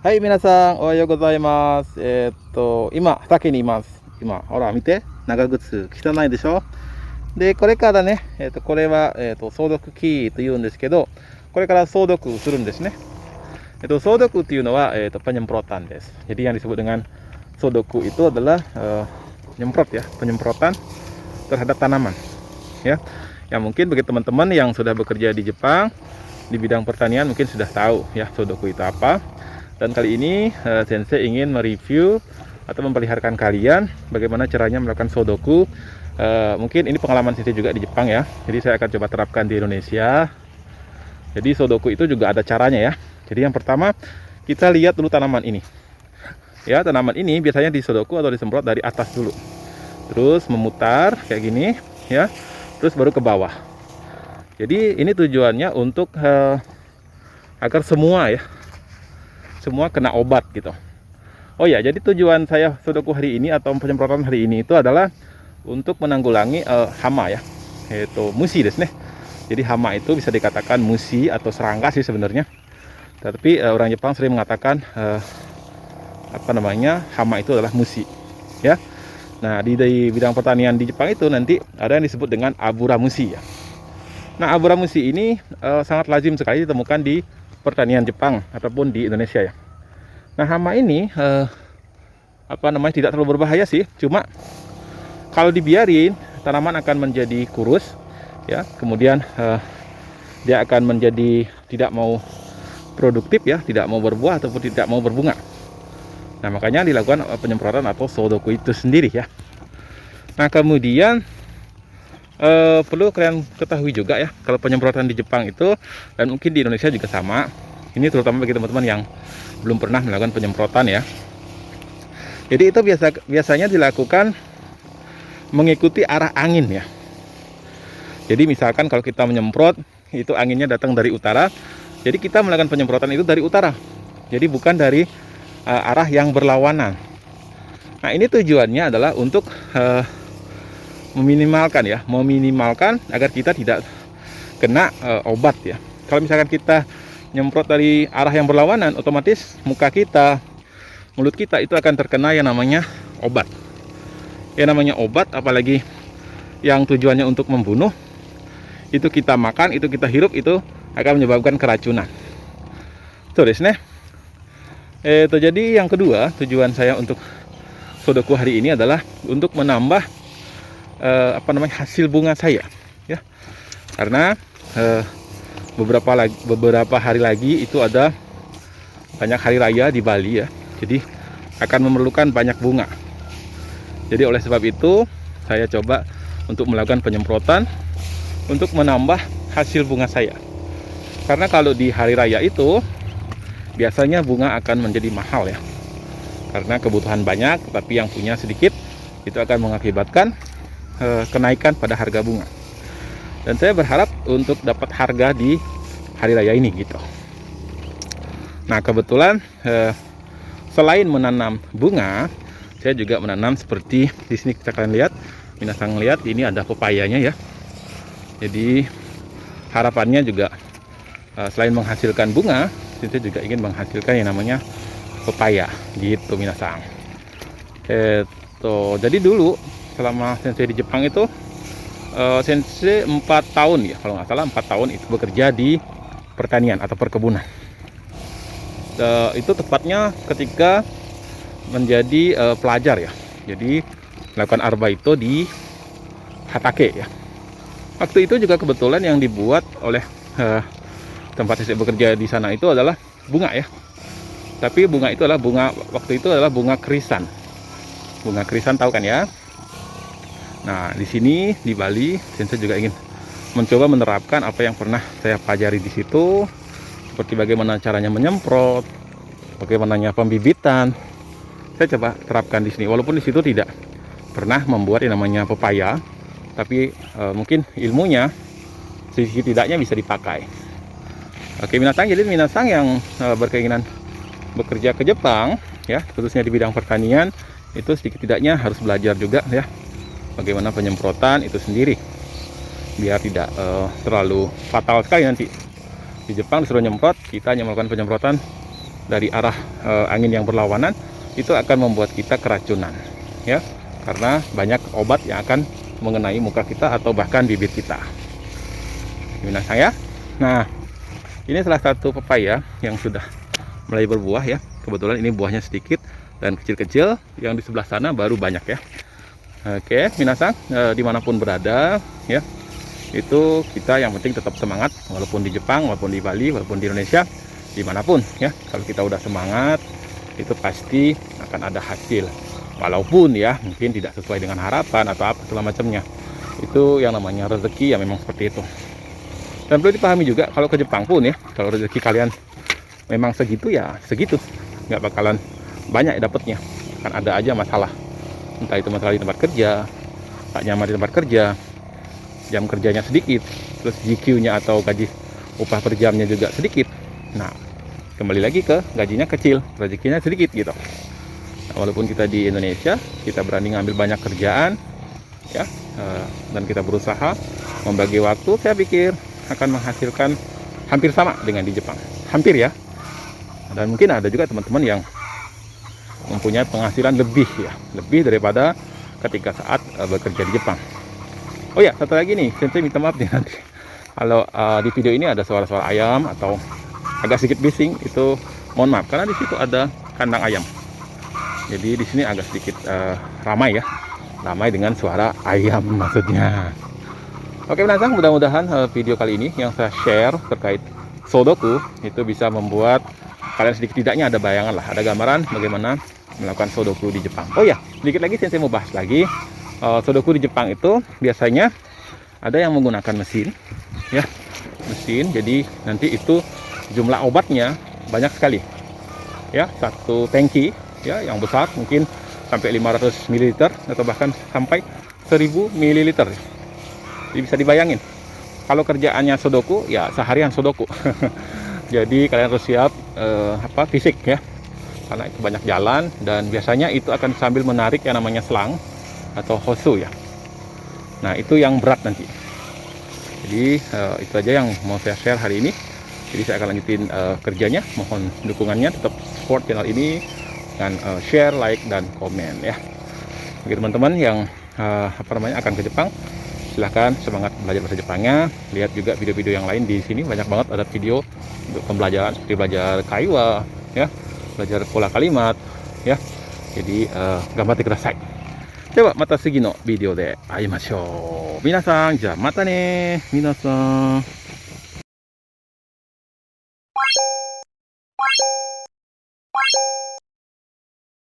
はい、皆さん、おはようございます。今、畑にいます。今、ほら、見て。長靴、汚いでしょ。で、これからね、これは、消毒機というんですけど、これから消毒するんですね。消毒っていうのは、penyemprotan です。Jadi yang disebut dengan sodoku itu adalah nyemprot ya, penyemprotan terhadap tanaman. Ya, yang mungkin bagi teman-teman yang sudah bekerja di Jepang di bidang pertanian mungkin sudah tahu ya sodoku itu apa. Dan kali ini Sensei ingin mereview atau memperlihatkan kalian bagaimana caranya melakukan sodoku. Mungkin ini pengalaman Sensei juga di Jepang ya. Jadi saya akan coba terapkan di Indonesia. Jadi sodoku itu juga ada caranya ya. Jadi yang pertama kita lihat dulu tanaman ini. Ya, tanaman ini biasanya disodoku atau disemprot dari atas dulu. Terus memutar kayak gini ya. Terus baru ke bawah. Jadi ini tujuannya untuk agar semua kena obat gitu. Oh ya, jadi tujuan saya sodoku hari ini atau penyemprotan hari ini itu adalah untuk menanggulangi hama ya, yaitu musi desu ne. Jadi hama itu bisa dikatakan musi atau serangga sih sebenarnya. Tapi orang Jepang sering mengatakan hama itu adalah musi ya. Nah, di bidang pertanian di Jepang itu nanti ada yang disebut dengan aburamushi ya. Nah, aburamushi ini sangat lazim sekali ditemukan di pertanian Jepang ataupun di Indonesia ya. Nah, hama ini tidak terlalu berbahaya sih, cuma kalau dibiarin tanaman akan menjadi kurus ya, kemudian dia akan menjadi tidak mau produktif ya, tidak mau berbuah ataupun tidak mau berbunga. Nah, makanya dilakukan penyemprotan atau sodoku itu sendiri ya. Nah, kemudian perlu kalian ketahui juga ya, kalau penyemprotan di Jepang itu dan mungkin di Indonesia juga sama. Ini terutama bagi teman-teman yang belum pernah melakukan penyemprotan ya. Jadi itu biasanya dilakukan mengikuti arah angin ya. Jadi misalkan kalau kita menyemprot itu anginnya datang dari utara, jadi kita melakukan penyemprotan itu dari utara. Jadi bukan dari arah yang berlawanan. Nah, ini tujuannya adalah untuk meminimalkan agar kita tidak kena obat ya. Kalau misalkan kita nyemprot dari arah yang berlawanan, otomatis muka kita, mulut kita itu akan terkena yang namanya obat. Yang namanya obat, apalagi yang tujuannya untuk membunuh, itu kita makan, itu kita hirup, itu akan menyebabkan keracunan. Tuh desu ne. Jadi yang kedua, tujuan saya untuk sodoku hari ini adalah untuk menambah hasil bunga saya ya. Karena beberapa hari lagi itu ada banyak hari raya di Bali ya. Jadi akan memerlukan banyak bunga. Jadi oleh sebab itu saya coba untuk melakukan penyemprotan untuk menambah hasil bunga saya. Karena kalau di hari raya itu biasanya bunga akan menjadi mahal ya. Karena kebutuhan banyak tapi yang punya sedikit, itu akan mengakibatkan kenaikan pada harga bunga. Dan saya berharap untuk dapat harga di hari raya ini gitu. Nah, kebetulan selain menanam bunga, saya juga menanam seperti di sini kita kalian lihat, minasang lihat ini ada pepayanya ya. Jadi harapannya juga selain menghasilkan bunga, saya juga ingin menghasilkan yang namanya pepaya gitu minasang. Jadi dulu selama Sensei di Jepang itu Sensei 4 tahun ya, kalau nggak salah 4 tahun itu bekerja di pertanian atau perkebunan. Itu tepatnya ketika menjadi pelajar ya. Jadi melakukan arba itu di hatake ya. Waktu itu juga kebetulan yang dibuat oleh tempat Sensei bekerja di sana itu adalah bunga ya. Tapi bunga itu adalah waktu itu adalah bunga krisan. Bunga krisan tahu kan ya? Nah, di sini di Bali, Sensei juga ingin mencoba menerapkan apa yang pernah saya pelajari di situ, seperti bagaimana caranya menyemprot, bagaimana pembibitan. Saya coba terapkan di sini, walaupun di situ tidak pernah membuat yang namanya pepaya, tapi mungkin ilmunya setidaknya bisa dipakai. Oke, jadi minasang yang berkeinginan bekerja ke Jepang, ya, khususnya di bidang pertanian, itu setidaknya harus belajar juga ya. Bagaimana penyemprotan itu sendiri biar tidak terlalu fatal sekali nanti. Di Jepang disuruh nyemprot, kita hanya melakukan penyemprotan dari arah angin yang berlawanan, itu akan membuat kita keracunan, ya, karena banyak obat yang akan mengenai muka kita atau bahkan bibir kita. Minasang ya. Nah, ini salah satu pepaya yang sudah mulai berbuah ya. Kebetulan ini buahnya sedikit dan kecil-kecil, yang di sebelah sana baru banyak ya. Oke, minasang, dimanapun berada ya, itu kita yang penting tetap semangat, walaupun di Jepang, walaupun di Bali, walaupun di Indonesia, dimanapun ya. Kalau kita udah semangat, itu pasti akan ada hasil, walaupun ya mungkin tidak sesuai dengan harapan atau apa segala macamnya. Itu yang namanya rezeki ya, memang seperti itu. Dan perlu dipahami juga, kalau ke Jepang pun ya, kalau rezeki kalian memang segitu ya segitu, nggak bakalan banyak dapatnya, akan ada aja masalah, entah itu masalah di tempat kerja, tak nyaman di tempat kerja, jam kerjanya sedikit, terus GQ-nya atau gaji upah per jamnya juga sedikit. Nah, kembali lagi ke gajinya kecil, rezekinya sedikit gitu. Nah, walaupun kita di Indonesia, kita berani ngambil banyak kerjaan ya, dan kita berusaha membagi waktu, saya pikir akan menghasilkan hampir sama dengan di Jepang, hampir ya. Dan mungkin ada juga teman-teman yang mempunyai penghasilan lebih ya, lebih daripada ketika saat bekerja di Jepang. Oh ya, satu lagi nih, saya minta maaf nih nanti kalau di video ini ada suara-suara ayam atau agak sedikit bising, itu mohon maaf karena di situ ada kandang ayam. Jadi di sini agak sedikit ramai ya, ramai dengan suara ayam maksudnya. Oke, minasang, mudah-mudahan video kali ini yang saya share terkait Sodoku itu bisa membuat kalian sedikit tidaknya ada bayangan lah, ada gambaran bagaimana melakukan Sodoku di Jepang. Oh ya, sedikit lagi saya mau bahas lagi. Sodoku di Jepang itu biasanya ada yang menggunakan mesin ya, mesin. Jadi nanti itu jumlah obatnya banyak sekali ya, satu tangki ya yang besar mungkin sampai 500 ml atau bahkan sampai 1000 ml. Jadi bisa dibayangin kalau kerjaannya Sodoku ya seharian Sodoku. Jadi kalian harus siap fisik ya, karena itu banyak jalan dan biasanya itu akan sambil menarik yang namanya selang atau hosu ya. Nah, itu yang berat nanti. Jadi itu aja yang mau saya share hari ini. Jadi saya akan lanjutin kerjanya. Mohon dukungannya, tetap support channel ini dengan share, like, dan komen ya. Bagi teman-teman yang akan ke Jepang, silahkan semangat belajar bahasa Jepangnya. Lihat juga video-video yang lain di sini, banyak banget ada video untuk pembelajaran seperti belajar kaiwa ya, belajar pola kalimat ya. Jadi gambatte kudasai. Dewa mata sugi no video de aimashou. Minasan, ja mata ne. Minasan.